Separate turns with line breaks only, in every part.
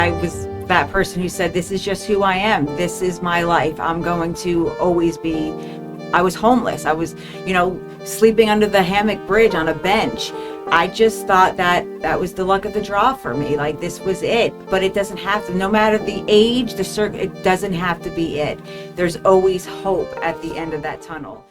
I was that person who said, this is just who I am. This is my life. I'm going to always be. I was homeless. I was, sleeping under the hammock bridge on a bench. I just thought that was the luck of the draw for me. Like, this was it. But it doesn't have to. No matter the age, it doesn't have to be it. There's always hope at the end of that tunnel.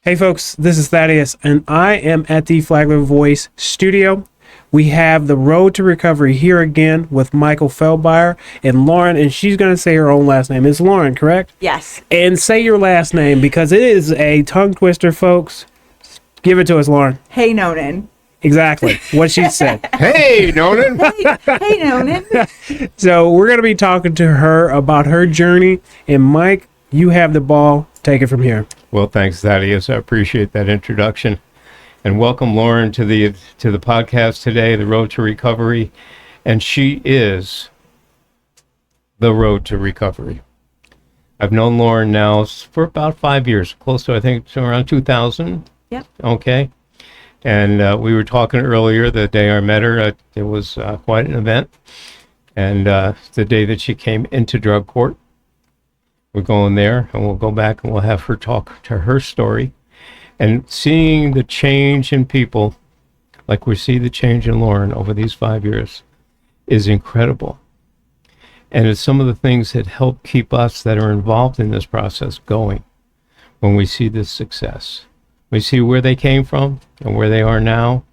Hey folks, this is Thaddeus, and I am at the Flagler Voice studio. We have the Road to Recovery here again with Michael Feldbauer and Lauren, and she's going to say her own last name. It's Lauren, correct?
Yes.
And say your last name because it is a tongue twister, folks. Give it to us, Lauren.
Hey, Nonan.
Exactly what she said.
Hey, Nonan.
Hey, Nonan.
So we're going to be talking to her about her journey, and Mike, you have the ball. Take it from here.
Well, thanks, Thaddeus. I appreciate that introduction. And welcome Lauren to the podcast today, The Road to Recovery. And she is the Road to Recovery. I've known Lauren now for about 5 years, close to, I think, to around 2000.
Yep.
Okay. And we were talking earlier, the day I met her, it was quite an event. And the day that she came into drug court. We're going there, and we'll go back and we'll have her talk to her story. And seeing the change in people, like we see the change in Lauren over these 5 years, is incredible. And it's some of the things that help keep us that are involved in this process going when we see this success. We see where they came from and where they are now.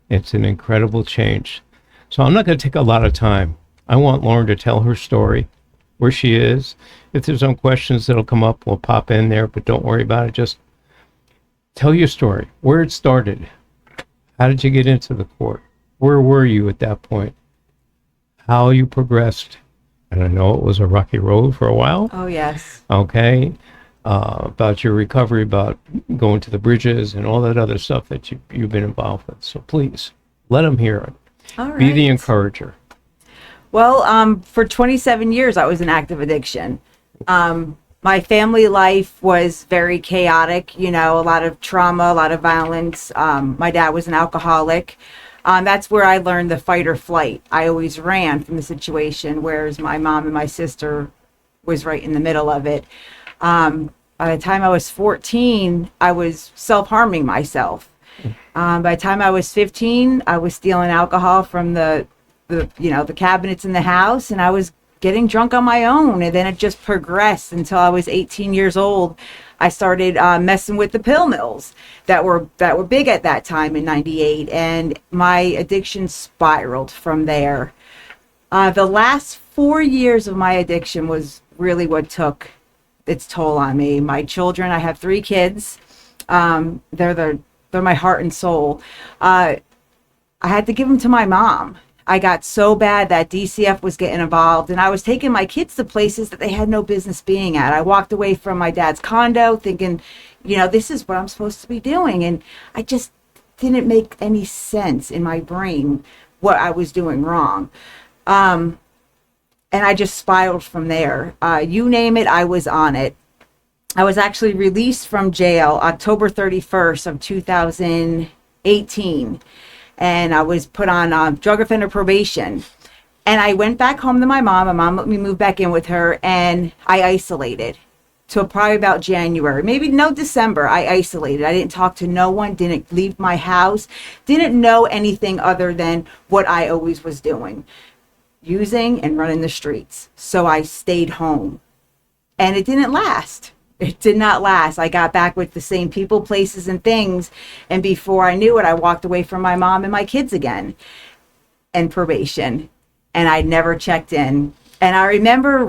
It's an incredible change. So I'm not going to take a lot of time. I want Lauren to tell her story, where she is. If there's some questions that'll come up, we'll pop in there, but don't worry about it. Just tell your story, where it started. How did you get into the court? Where were you at that point? How you progressed. And I know it was a rocky road for a while.
Oh, yes.
Okay. About your recovery, about going to the bridges and all that other stuff that you've been involved with. So please, let them hear it.
All right.
Be the encourager.
Well, for 27 years, I was in active addiction. My family life was very chaotic, a lot of trauma, a lot of violence. My dad was an alcoholic. That's where I learned the fight or flight. I always ran from the situation, whereas my mom and my sister was right in the middle of it. By the time I was 14, I was self-harming myself. By the time I was 15, I was stealing alcohol from the cabinets in the house, and I was getting drunk on my own. And then it just progressed until I was 18 years old. I started messing with the pill mills that were big at that time in 98, and my addiction spiraled from there. The last 4 years of my addiction was really what took its toll on me. My children, I have 3 kids. They're my heart and soul. I had to give them to my mom. I got so bad that DCF was getting involved, and I was taking my kids to places that they had no business being at. I walked away from my dad's condo thinking, this is what I'm supposed to be doing. And I just didn't make any sense in my brain what I was doing wrong. And I just spiraled from there. You name it, I was on it. I was actually released from jail October 31st of 2018. And I was put on drug offender probation. And I went back home to my mom. My mom let me move back in with her, and I isolated till probably about January, maybe December. I isolated. I didn't talk to no one, didn't leave my house, didn't know anything other than what I always was doing, using and running the streets. So I stayed home, and it didn't last. It did not last. I got back with the same people, places, and things. And before I knew it, I walked away from my mom and my kids again, and probation. And I never checked in. And I remember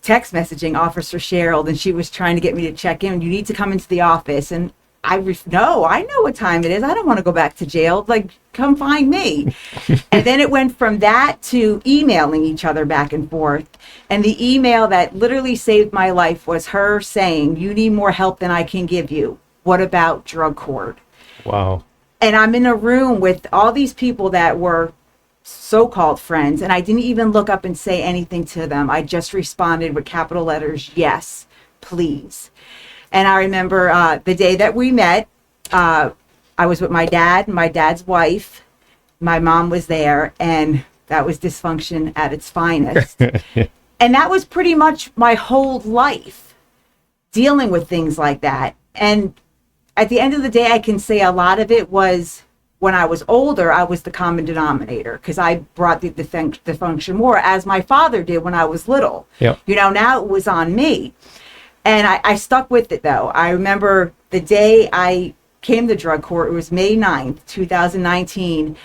text messaging Officer Cheryl, and she was trying to get me to check in. You need to come into the office. And no, I know what time it is. I don't want to go back to jail. Like, come find me. And then it went from that to emailing each other back and forth. And the email that literally saved my life was her saying, you need more help than I can give you. What about drug court?
Wow.
And I'm in a room with all these people that were so-called friends, and I didn't even look up and say anything to them. I just responded with capital letters, yes, please. And I remember the day that we met, I was with my dad and my dad's wife. My mom was there, and that was dysfunction at its finest. And that was pretty much my whole life, dealing with things like that. And at the end of the day, I can say a lot of it was when I was older, I was the common denominator because I brought the dysfunction more, as my father did when I was little.
Yep.
You know, now it was on me. And I stuck with it, though. I remember the day I came to drug court, it was May 9th, 2019,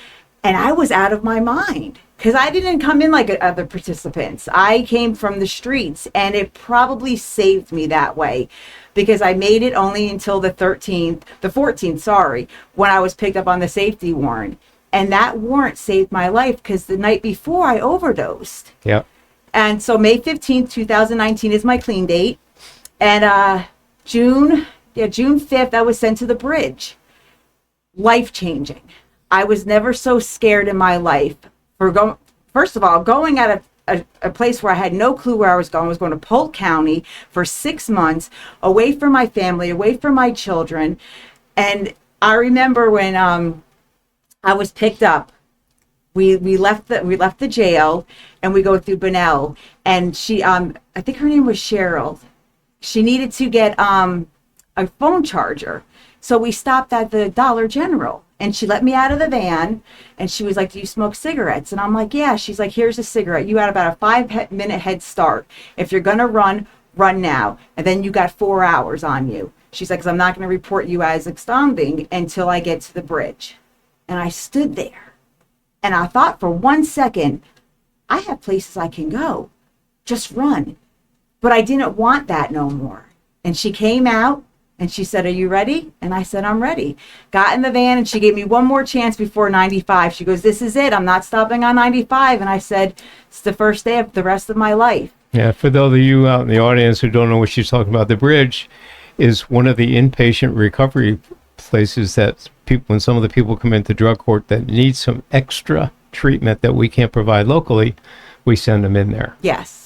and I was out of my mind because I didn't come in like other participants. I came from the streets, and it probably saved me that way because I made it only until the 14th, sorry, when I was picked up on the safety warrant. And that warrant saved my life because the night before I overdosed.
Yeah.
And so May 15th, 2019 is my clean date. And June 5th, I was sent to the bridge. Life-changing. I was never so scared in my life for first of all, going out of a place where I had no clue where I was going. I was going to Polk County for 6 months, away from my family, away from my children. And I remember when I was picked up, we left the jail, and we go through Bunnell, and she I think her name was Cheryl. She needed to get a phone charger. So we stopped at the Dollar General, and she let me out of the van, and she was like, "Do you smoke cigarettes?" And I'm like, "Yeah." She's like, "Here's a cigarette. You had about a 5-minute head start. If you're going to run now. And then you got 4 hours on you." She's like, "'Cause I'm not going to report you as absconding until I get to the bridge." And I stood there, and I thought for 1 second, I have places I can go. Just run. But I didn't want that no more. And she came out, and she said, "Are you ready?" And I said, "I'm ready." Got in the van, and she gave me one more chance before 95. She goes, "This is it. I'm not stopping on 95. And I said, "It's the first day of the rest of my life."
Yeah, for those of you out in the audience who don't know what she's talking about, the bridge is one of the inpatient recovery places that people, when some of the people come into drug court that need some extra treatment that we can't provide locally, we send them in there.
Yes.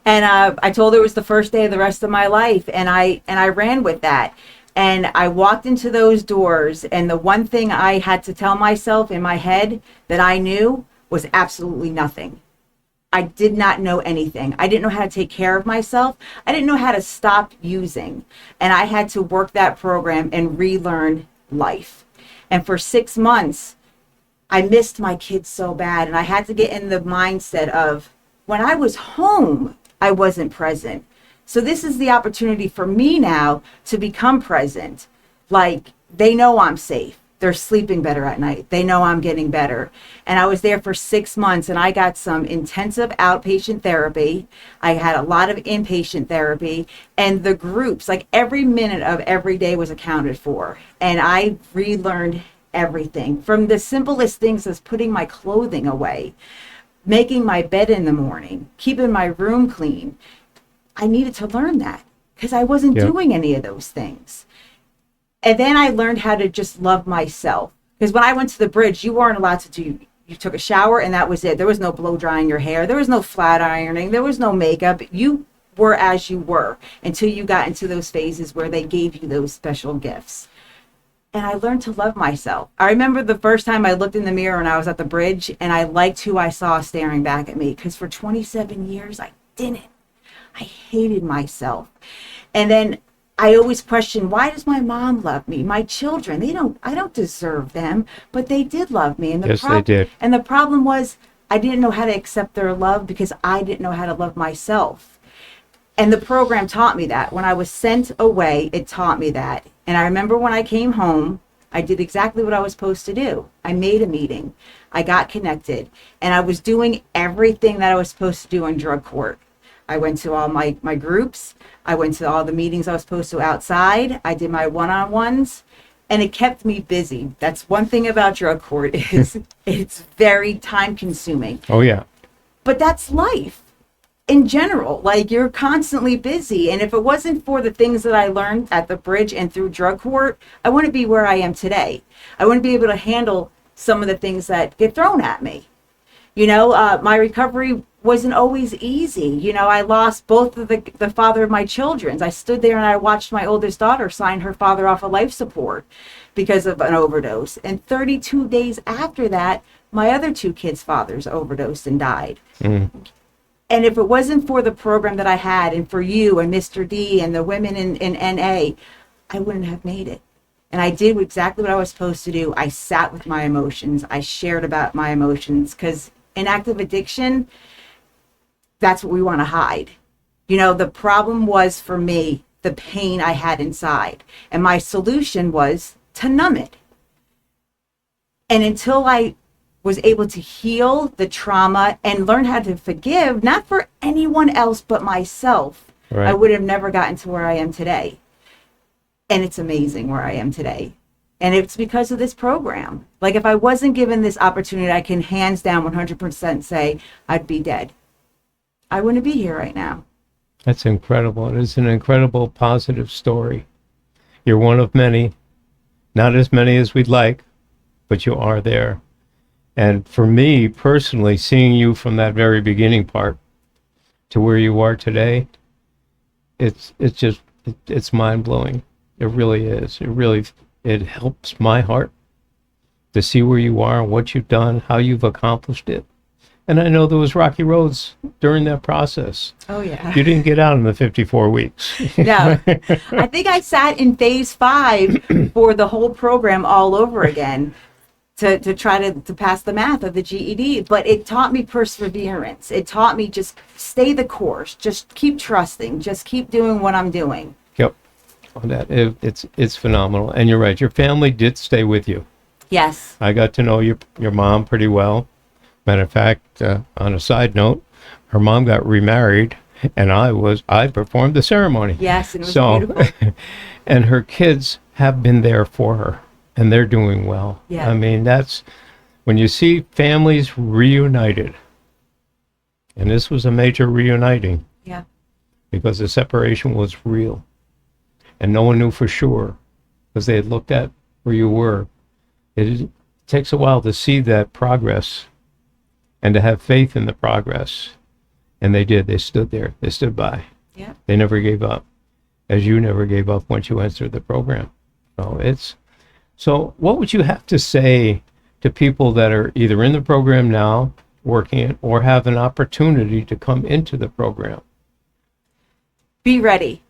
And I told her it was the first day of the rest of my life, and I ran with that. And I walked into those doors, and the one thing I had to tell myself in my head that I knew was absolutely nothing. I did not know anything. I didn't know how to take care of myself. I didn't know how to stop using. And I had to work that program and relearn life. And for 6 months, I missed my kids so bad. And I had to get in the mindset of when I was home, I wasn't present. So this is the opportunity for me now to become present. Like, they know I'm safe. They're sleeping better at night. They know I'm getting better. And I was there for 6 months, and I got some intensive outpatient therapy. I had a lot of inpatient therapy, and the groups, like every minute of every day was accounted for. And I relearned everything from the simplest things as putting my clothing away, making my bed in the morning, keeping my room clean. I needed to learn that because I wasn't doing any of those things. And then I learned how to just love myself. Because when I went to the bridge, you weren't allowed to do, you took a shower and that was it. There was no blow drying your hair. There was no flat ironing. There was no makeup. You were as you were until you got into those phases where they gave you those special gifts. And I learned to love myself. I remember the first time I looked in the mirror and I was at the bridge, and I liked who I saw staring back at me, because for 27 years I didn't. I hated myself. And then I always questioned, why does my mom love me? My children, I don't deserve them, but they did love me. And
Yes, they did.
And the problem was I didn't know how to accept their love because I didn't know how to love myself. And the program taught me that. When I was sent away, it taught me that. And I remember when I came home, I did exactly what I was supposed to do. I made a meeting. I got connected. And I was doing everything that I was supposed to do in drug court. I went to all my groups. I went to all the meetings I was supposed to outside. I did my one-on-ones. And it kept me busy. That's one thing about drug court is it's very time-consuming.
Oh, yeah.
But that's life. In general, like, you're constantly busy. And if it wasn't for the things that I learned at the bridge and through drug court, I wouldn't be where I am today. I wouldn't be able to handle some of the things that get thrown at me. You know, my recovery wasn't always easy. You know, I lost both of the father of my children. I stood there and I watched my oldest daughter sign her father off of life support because of an overdose. And 32 days after that, my other two kids' fathers overdosed and died.
Mm.
And if it wasn't for the program that I had and for you and Mr. D and the women in NA, I wouldn't have made it. And I did exactly what I was supposed to do. I sat with my emotions. I shared about my emotions, because in active addiction, that's what we want to hide. You know, the problem was for me, the pain I had inside. And my solution was to numb it. And until I was able to heal the trauma and learn how to forgive, not for anyone else but myself,
Right.
I would have never gotten to where I am today. And it's amazing where I am today. And it's because of this program. Like, if I wasn't given this opportunity, I can hands down 100% say I'd be dead. I wouldn't be here right now.
That's incredible. It is an incredible positive story. You're one of many, not as many as we'd like, but you are there. And for me personally, seeing you from that very beginning part to where you are today, it's mind blowing. It really is. It helps my heart to see where you are, what you've done, how you've accomplished it. And I know there was rocky roads during that process.
Oh, yeah.
You didn't get out in the 54 weeks.
No. I think I sat in phase 5 for the whole program all over again to try to pass the math of the GED. But it taught me perseverance. It taught me just stay the course. Just keep trusting. Just keep doing what I'm doing.
Yep. On that, it's phenomenal. And you're right. Your family did stay with you.
Yes.
I got to know your mom pretty well. Matter of fact, on a side note, her mom got remarried, and I performed the ceremony.
Yes, and it was beautiful.
And her kids have been there for her, and they're doing well.
Yeah.
I mean, that's when you see families reunited, and this was a major reuniting
Yeah.
because the separation was real, and no one knew for sure because they had looked at where you were. It takes a while to see that progress and to have faith in the progress. And they did. They stood there. They stood by.
Yeah.
They never gave up, as you never gave up once you entered the program. So what would you have to say to people that are either in the program now, working it, or have an opportunity to come into the program?
Be ready.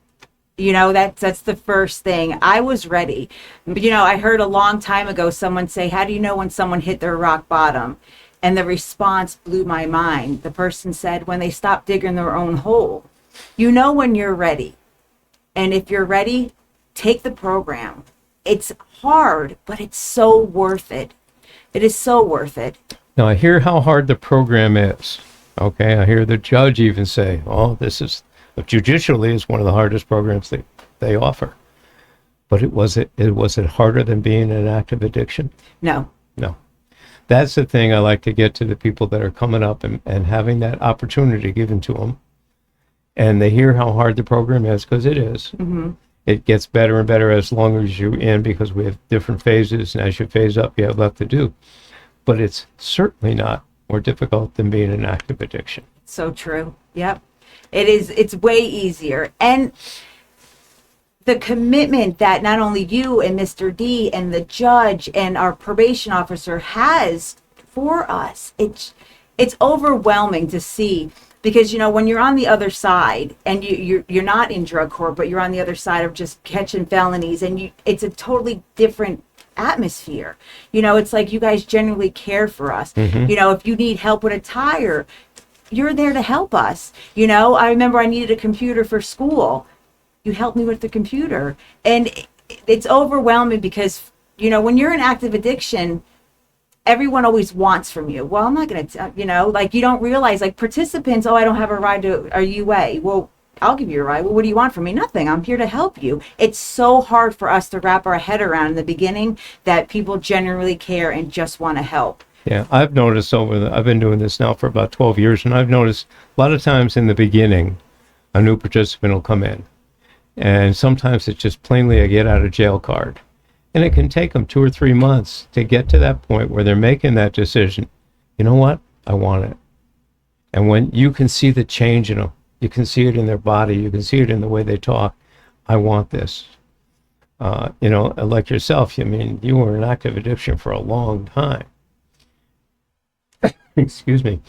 You know, that's the first thing. I was ready. You know, I heard a long time ago someone say, how do you know when someone hit their rock bottom? And the response blew my mind. The person said, when they stop digging their own hole. You know when you're ready. And if you're ready, take the program. It's hard, but it's so worth it. It is so worth it.
Now, I hear how hard the program is. Okay, I hear the judge even say, oh, this is, judicially, is one of the hardest programs they offer. But was it harder than being in active addiction?
No.
No. That's the thing I like to get to the people that are coming up and having that opportunity given to them. And they hear how hard the program is, because it is.
Mm-hmm.
It gets better and better as long as you're in, because we have different phases, and as you phase up, you have left to do. But it's certainly not more difficult than being in active addiction.
So true. Yep. It is. It's way easier. And the commitment that not only you and Mr. D and the judge and our probation officer has for us, it's overwhelming to see, because, you know, when you're on the other side and you're not in drug court, but you're on the other side of just catching felonies, and it's a totally different atmosphere. You know, it's like you guys genuinely care for us.
Mm-hmm.
You know, if you need help with a tire, you're there to help us. You know, I remember I needed a computer for school. You helped me with the computer. And it's overwhelming because, you know, when you're in active addiction, everyone always wants from you. Well, I'm not going to, you know, like, you don't realize, like, participants, oh, I don't have a ride to a UA. Well, I'll give you a ride. Well, what do you want from me? Nothing. I'm here to help you. It's so hard for us to wrap our head around in the beginning that people genuinely care and just want to help.
Yeah, I've noticed I've been doing this now for about 12 years, and I've noticed a lot of times in the beginning, a new participant will come in. And sometimes it's just plainly a get out of jail card. And it can take them 2 or 3 months to get to that point where they're making that decision. You know what? I want it. And when you can see the change in them, you can see it in their body, you can see it in the way they talk. I want this. Like yourself, I mean, you were in active addiction for a long time. Excuse me.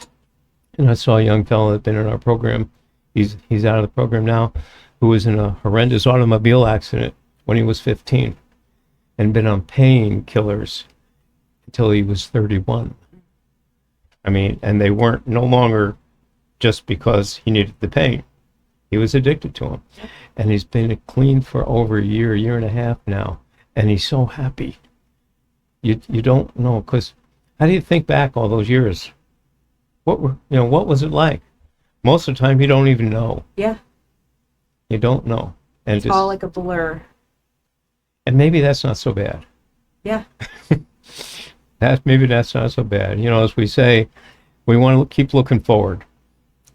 And I saw a young fellow that had been in our program. He's out of the program now, who was in a horrendous automobile accident when he was 15 and been on painkillers until he was 31. I mean, and they weren't no longer just because he needed the pain. He was addicted to them. And he's been clean for over a year and a half now. And he's so happy. You don't know, because how do you think back all those years? What was it like? Most of the time, you don't even know.
Yeah.
You don't know. And
It's all like a blur.
And maybe that's not so bad.
Yeah.
Maybe that's not so bad. As we say, we want to keep looking forward,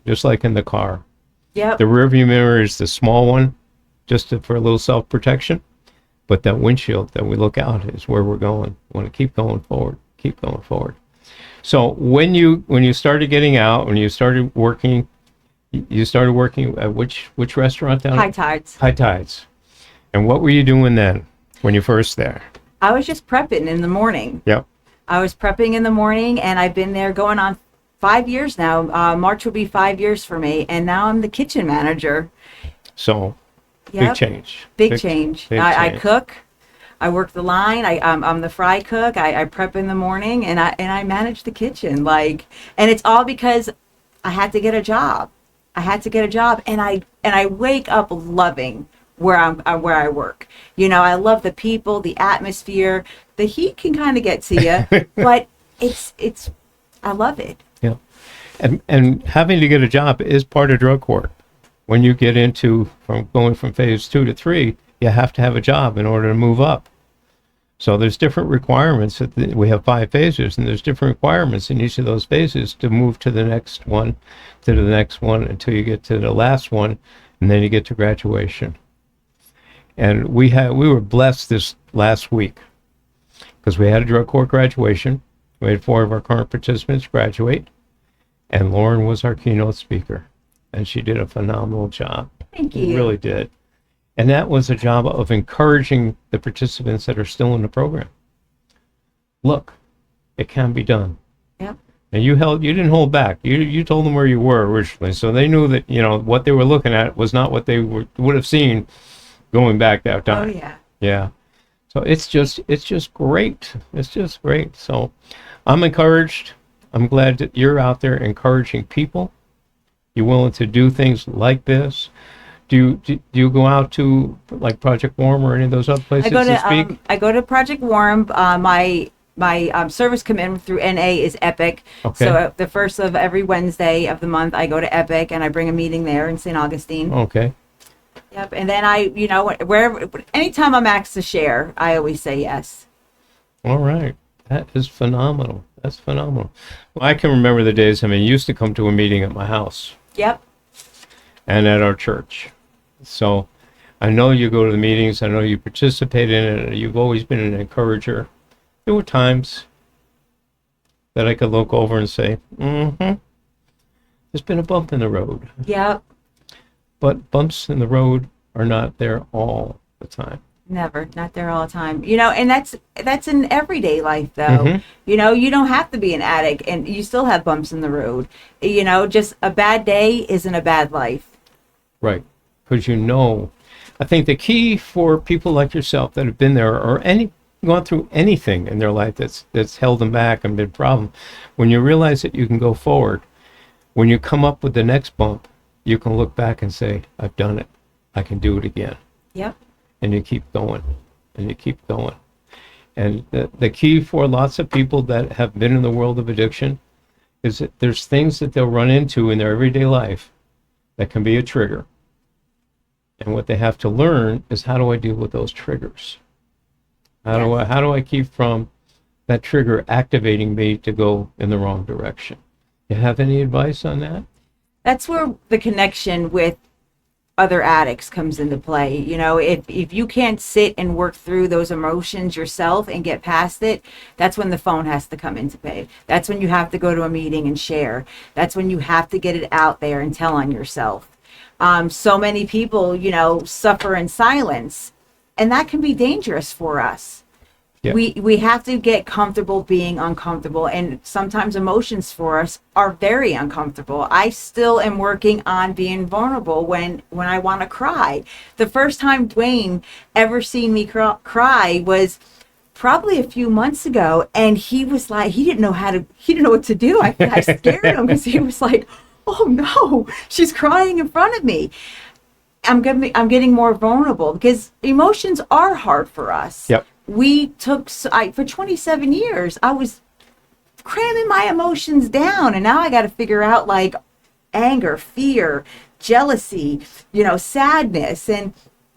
just like in the car.
Yep.
The rearview mirror is the small one, for a little self-protection. But that windshield that we look out is where we're going. We want to keep going forward, keep going forward. So when you started getting out, when you started working at which restaurant down?
High Tides.
High Tides. And what were you doing then when you first there?
I was just prepping in the morning.
Yep.
I was prepping in the morning, and I've been there going on 5 years now. March will be 5 years for me, and now I'm the kitchen manager.
So,
Yep.
big change.
Big change.
Big
I
change.
cook. I work the line. I'm the fry cook. I prep in the morning, and I manage the kitchen. And it's all because I had to get a job. And I wake up loving where I work. I love the people, the atmosphere. The heat can kind of get to you, but I love it.
Yeah. And having to get a job is part of drug court. When you get going from phase 2 to 3, you have to have a job in order to move up. So there's different requirements. We have 5 phases, and there's different requirements in each of those phases to move to the next one, until you get to the last one, and then you get to graduation. And we were blessed this last week because we had a drug court graduation. We had 4 of our current participants graduate, and Lauren was our keynote speaker, and she did a phenomenal job.
Thank you.
She really did. And that was a job of encouraging the participants that are still in the program. Look, it can be done.
Yep.
And you didn't hold back. You told them where you were originally, so they knew that what they were looking at was not what they would have seen going back that time.
Oh yeah.
Yeah. So it's just great. It's just great. So I'm encouraged. I'm glad that you're out there encouraging people. You're willing to do things like this. Do you go out to like Project Warm or any of those other places to speak?
I go to Project Warm. My service commitment through NA is Epic.
Okay.
So the first of every Wednesday of the month, I go to Epic and I bring a meeting there in St. Augustine.
Okay.
Yep. And then anytime I'm asked to share, I always say yes.
All right. That is phenomenal. That's phenomenal. Well, I can remember the days, you used to come to a meeting at my house
Yep.
and at our church. So I know you go to the meetings. I know you participate in it. You've always been an encourager. There were times that I could look over and say, there's been a bump in the road.
Yep.
But bumps in the road are not there all the time.
Never, not there all the time. And that's in everyday life though.
Mhm.
You don't have to be an addict and you still have bumps in the road. Just a bad day isn't a bad life.
Right. Because I think the key for people like yourself that have been there or gone through anything in their life that's held them back and been a problem, when you realize that you can go forward, when you come up with the next bump, you can look back and say, I've done it. I can do it again.
Yep.
And you keep going. And you keep going. And the key for lots of people that have been in the world of addiction is that there's things that they'll run into in their everyday life that can be a trigger. And what they have to learn is, how do I deal with those triggers? How do I keep from that trigger activating me to go in the wrong direction? You have any advice on that?
That's where the connection with other addicts comes into play. You know, if you can't sit and work through those emotions yourself and get past it, that's when the phone has to come into play. That's when you have to go to a meeting and share. That's when you have to get it out there and tell on yourself. So many people, you know, suffer in silence, and that can be dangerous for us.
Yeah.
We have to get comfortable being uncomfortable, and sometimes emotions for us are very uncomfortable. I still am working on being vulnerable when I want to cry. The first time Dwayne ever seen me cry was probably a few months ago, and he was like, he didn't know what to do. I scared him because he was like, oh no, she's crying in front of me. I'm getting more vulnerable because emotions are hard for us.
Yep.
For 27 years, I was cramming my emotions down, and now I got to figure out like anger, fear, jealousy, you know, sadness. And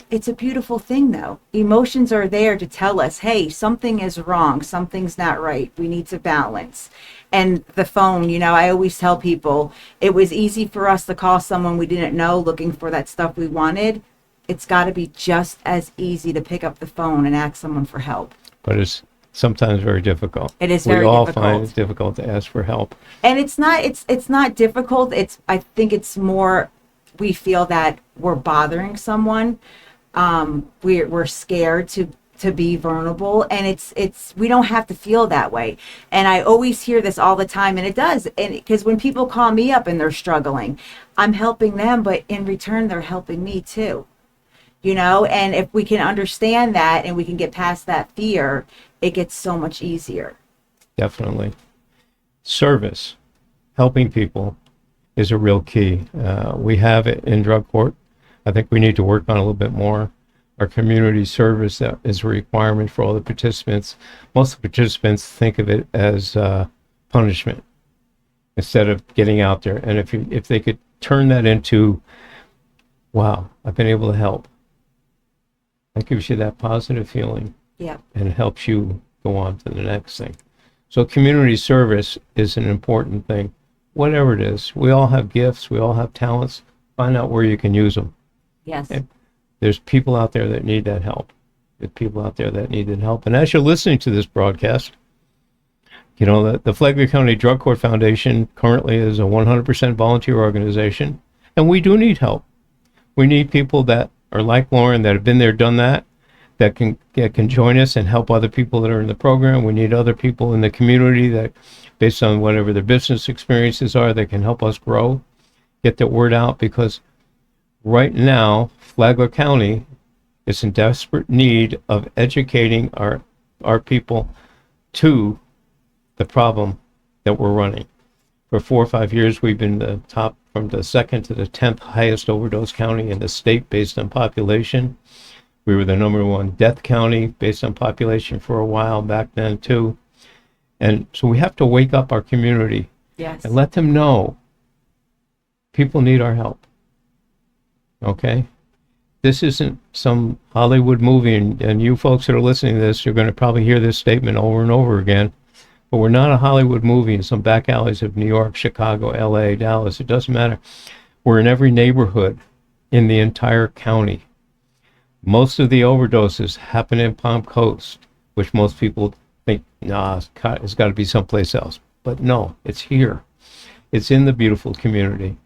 it's a beautiful thing though. Emotions are there to tell us, hey, something is wrong. Something's not right. We need to balance. And the phone, you know, I always tell people it was easy for us to call someone we didn't know looking for that stuff we wanted. It's got to be just as easy to pick up the phone and ask someone for help.
But it's sometimes very difficult.
It is very
difficult. We all
difficult.
find it difficult to ask for help.
And it's not difficult. I think it's more we feel that we're bothering someone. We're scared to be vulnerable, and it's we don't have to feel that way. And I always hear this all the time, and it does. And because when people call me up and they're struggling, I'm helping them, but in return they're helping me too. You know, and if we can understand that and we can get past that fear, it gets so much easier.
Definitely. Service, helping people is a real key. We have it in drug court. I think we need to work on a little bit more. Our community service that is a requirement for all the participants. Most of the participants think of it as punishment instead of getting out there. And if they could turn that into, wow, I've been able to help. That gives you that positive feeling.
Yeah.
And helps you go on to the next thing. So community service is an important thing. Whatever it is, we all have gifts, we all have talents. Find out where you can use them.
Yes.
And there's people out there that need that help. There's people out there that need that help. And as you're listening to this broadcast, you know, the Flagler County Drug Court Foundation currently is a 100% volunteer organization, and we do need help. We need people that are like Lauren, that have been there, done that, that can join us and help other people that are in the program. We need other people in the community that, based on whatever their business experiences are, that can help us grow, get the word out, because right now, Flagler County is in desperate need of educating our people to the problem that we're running. For 4 or 5 years, we've been the top, from the 2nd to the 10th highest overdose county in the state based on population. We were the #1 death county based on population for a while back then too. And so we have to wake up our community.
Yes.
And let them know people need our help. Okay? This isn't some Hollywood movie, and you folks that are listening to this, you're going to probably hear this statement over and over again. But we're not a Hollywood movie in some back alleys of New York, Chicago, LA, Dallas. It doesn't matter. We're in every neighborhood in the entire county. Most of the overdoses happen in Palm Coast, which most people think, nah, it's got to be someplace else. But no, it's here. It's in the beautiful community.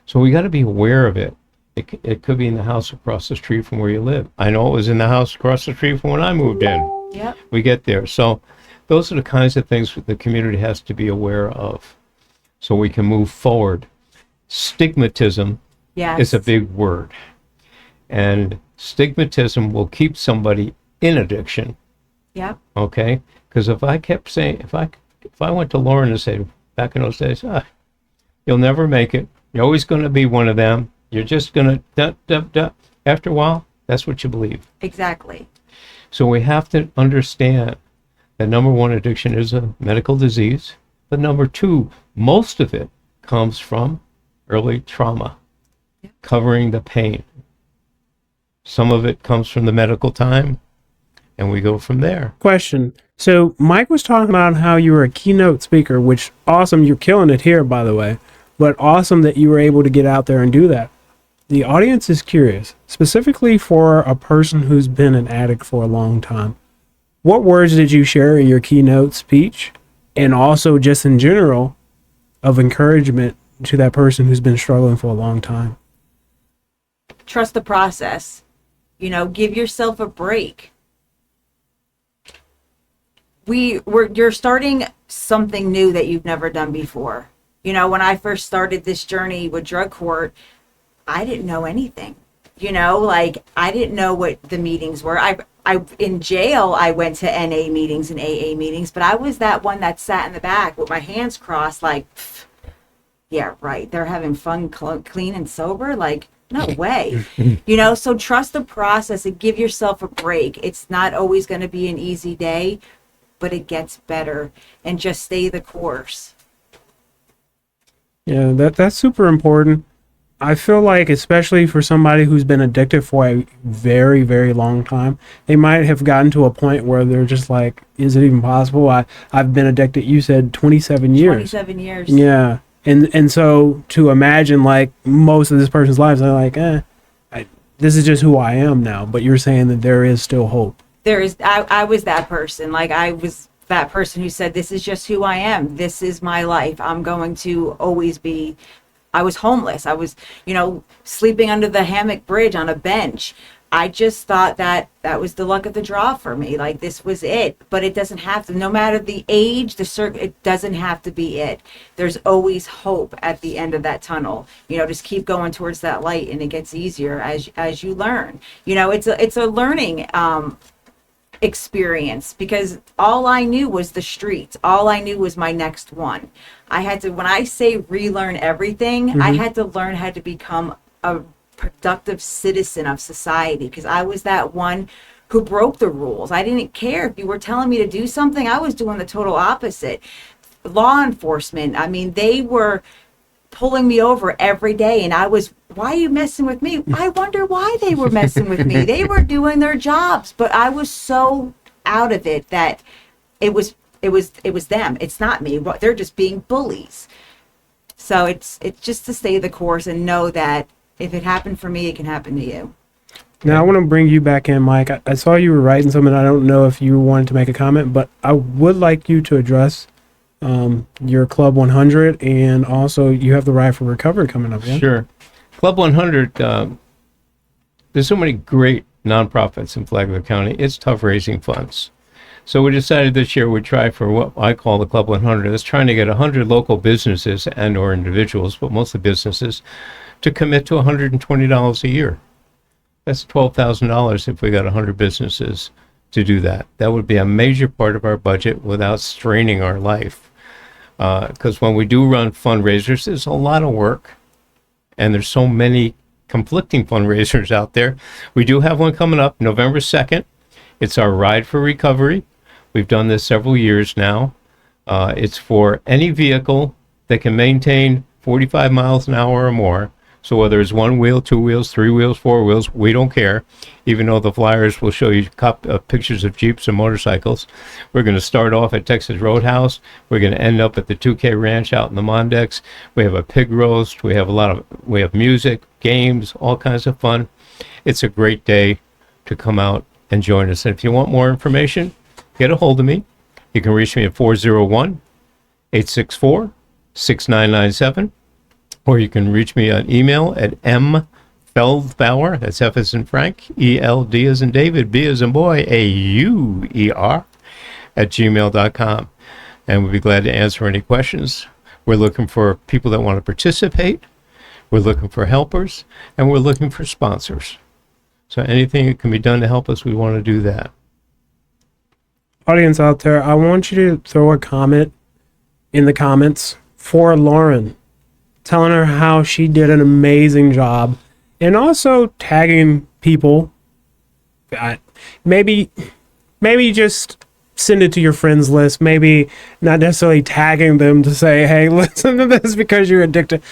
So we got to be aware of it. It could be in the house across the street from where you live. I know it was in the house across the street from when I moved in.
Yep.
We get there. So those are the kinds of things that the community has to be aware of so we can move forward. Stigmatism is a big word. And stigmatism will keep somebody in addiction.
Yep.
Okay? Because if I kept saying, if I went to Lauren and said, back in those days, you'll never make it. You're always going to be one of them. You're just going to, after a while, that's what you believe.
Exactly.
So we have to understand that #1, addiction is a medical disease. But #2, most of it comes from early trauma, covering the pain. Some of it comes from the medical time, and we go from there.
Question. So Mike was talking about how you were a keynote speaker, which awesome. You're killing it here, by the way, but awesome that you were able to get out there and do that. the audience is curious, specifically for a person who's been an addict for a long time. What words did you share in your keynote speech, and also just in general, of encouragement to that person who's been struggling for a long time?
Trust the process. Give yourself a break. You're starting something new that you've never done before. When I first started this journey with drug court, I didn't know anything. I didn't know what the meetings were. I in jail, I went to NA meetings and AA meetings, but I was that one that sat in the back with my hands crossed, like, yeah, right. They're having fun, clean and sober. Like, no way. So trust the process and give yourself a break. It's not always going to be an easy day, but it gets better, and just stay the course.
Yeah, that's super important. I feel like, especially for somebody who's been addicted for a very, very long time, they might have gotten to a point where they're just like, is it even possible? I've been addicted, you said 27 years.
27 years.
Yeah. And so to imagine, like, most of this person's lives, they're like, this is just who I am now. But you're saying that there is still hope.
I was that person. Like, I was that person who said, this is just who I am. This is my life. I'm going to always be. I was homeless. I was, sleeping under the hammock bridge on a bench. I just thought that was the luck of the draw for me. Like, this was it. But it doesn't have to. No matter the age, it doesn't have to be it. There's always hope at the end of that tunnel. Just keep going towards that light, and it gets easier as you learn. It's a learning experience, because all I knew was the streets. All I knew was my next one. I had to, when I say relearn everything, I had to learn how to become a productive citizen of society, because I was that one who broke the rules. I didn't care if you were telling me to do something. I was doing the total opposite. Law enforcement, they were pulling me over every day, and I was, why are you messing with me? I wonder why they were messing with me. They were doing their jobs, but I was so out of it that it was them. It's not me. They're just being bullies. So it's just to stay the course and know that if it happened for me, it can happen to you.
Now, I want to bring you back in, Mike. I saw you were writing something. I don't know if you wanted to make a comment, but I would like you to address your Club 100, and also you have the Ride for Recovery coming up. Yeah?
Sure. Club 100, there's so many great nonprofits in Flagler County. It's tough raising funds. So we decided this year we'd try for what I call the Club 100. That's trying to get 100 local businesses and or individuals, but mostly businesses, to commit to $120 a year. That's $12,000 if we got 100 businesses to do that. That would be a major part of our budget without straining our life. Because when we do run fundraisers, there's a lot of work, and there's so many conflicting fundraisers out there. We do have one coming up November 2nd. It's our Ride for Recovery. We've done this several years now. It's for any vehicle that can maintain 45 miles an hour or more. So whether it's one wheel, two wheels, three wheels, four wheels, we don't care, even though the flyers will show you pictures of Jeeps and motorcycles. We're going to start off at Texas Roadhouse. We're going to end up at the 2K Ranch out in the Mondex. We have a pig roast. We have music, games, all kinds of fun. It's a great day to come out and join us. And if you want more information, get a hold of me. You can reach me at 401-864-6997. Or you can reach me on email at mfeldbauer, that's F as in Frank, ELD as in David, B as in boy, AUER, @gmail.com. And we'll be glad to answer any questions. We're looking for people that want to participate. We're looking for helpers. And we're looking for sponsors. So anything that can be done to help us, we want to do that.
Audience out there, I want you to throw a comment in the comments for Lauren, telling her how she did an amazing job, and also tagging people. Maybe just send it to your friends list. Maybe not necessarily tagging them to say, hey, listen to this because you're addicted.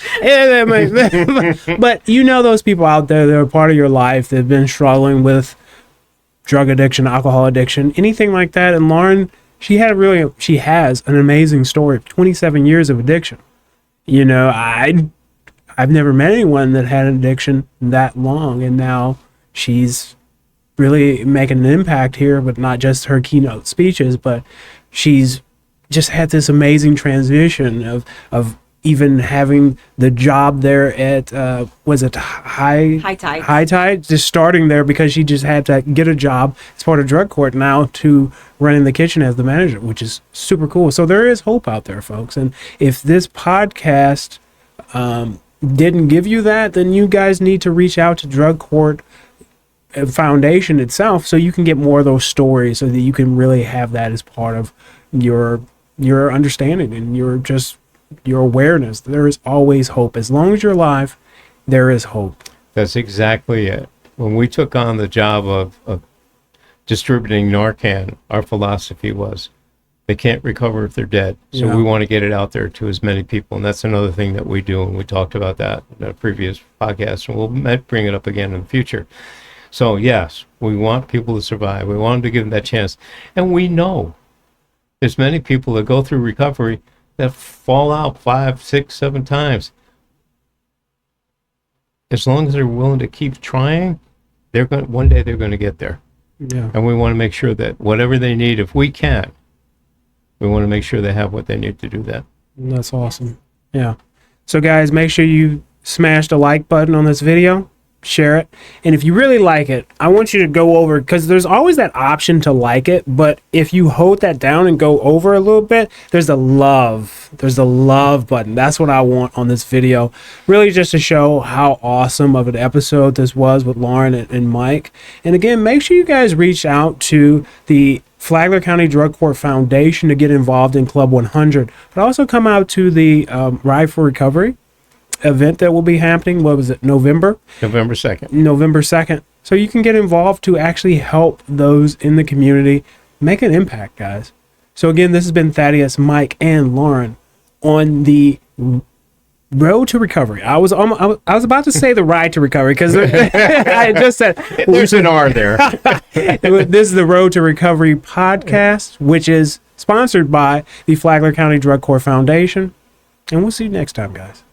But those people out there that are part of your life that have been struggling with drug addiction, alcohol addiction, anything like that. And Lauren, she has an amazing story of 27 years of addiction. I I've never met anyone that had an addiction that long, and now she's really making an impact here, but not just her keynote speeches, but she's just had this amazing transition of even having the job there at was it High Tide, just starting there because she just had to get a job as part of drug court, now to running the kitchen as the manager, which is super cool. So there is hope out there, folks. And if this podcast didn't give you that, then you guys need to reach out to Drug Court Foundation itself so you can get more of those stories, so that you can really have that as part of your understanding and your awareness. There is always hope. As long as you're alive, there is hope.
That's exactly it. When we took on the job of distributing Narcan, our philosophy was they can't recover if they're dead. So
Yeah.
we want to get it out there to as many people. And that's another thing that we do. And we talked about that in a previous podcast. And we'll bring it up again in the future. So yes, we want people to survive. We want them to give them that chance. And we know there's many people that go through recovery that fall out 5, 6, 7 times. As long as they're willing to keep trying, one day they're going to get there.
Yeah.
And we want to make sure that whatever they need, if we can, we want to make sure they have what they need to do that.
That's awesome. Yeah. So guys, make sure you smash the like button on this video, share it. And if you really like it, I want you to go over, because there's always that option to like it, but if you hold that down and go over a little bit, there's the love button. That's what I want on this video, really just to show how awesome of an episode this was with Lauren and Mike. And again, make sure you guys reach out to the Flagler County Drug Court Foundation to get involved in Club 100, but also come out to the Ride for Recovery event that will be happening. What was it, November 2nd, so you can get involved to actually help those in the community make an impact, guys. So again, this has been Thaddeus, Mike, and Lauren on the road to recovery. I was about to say the ride to recovery, because I just said
There's an R there.
This is the Road to Recovery podcast, which is sponsored by the Flagler County Drug Court Foundation, and we'll see you next time, guys.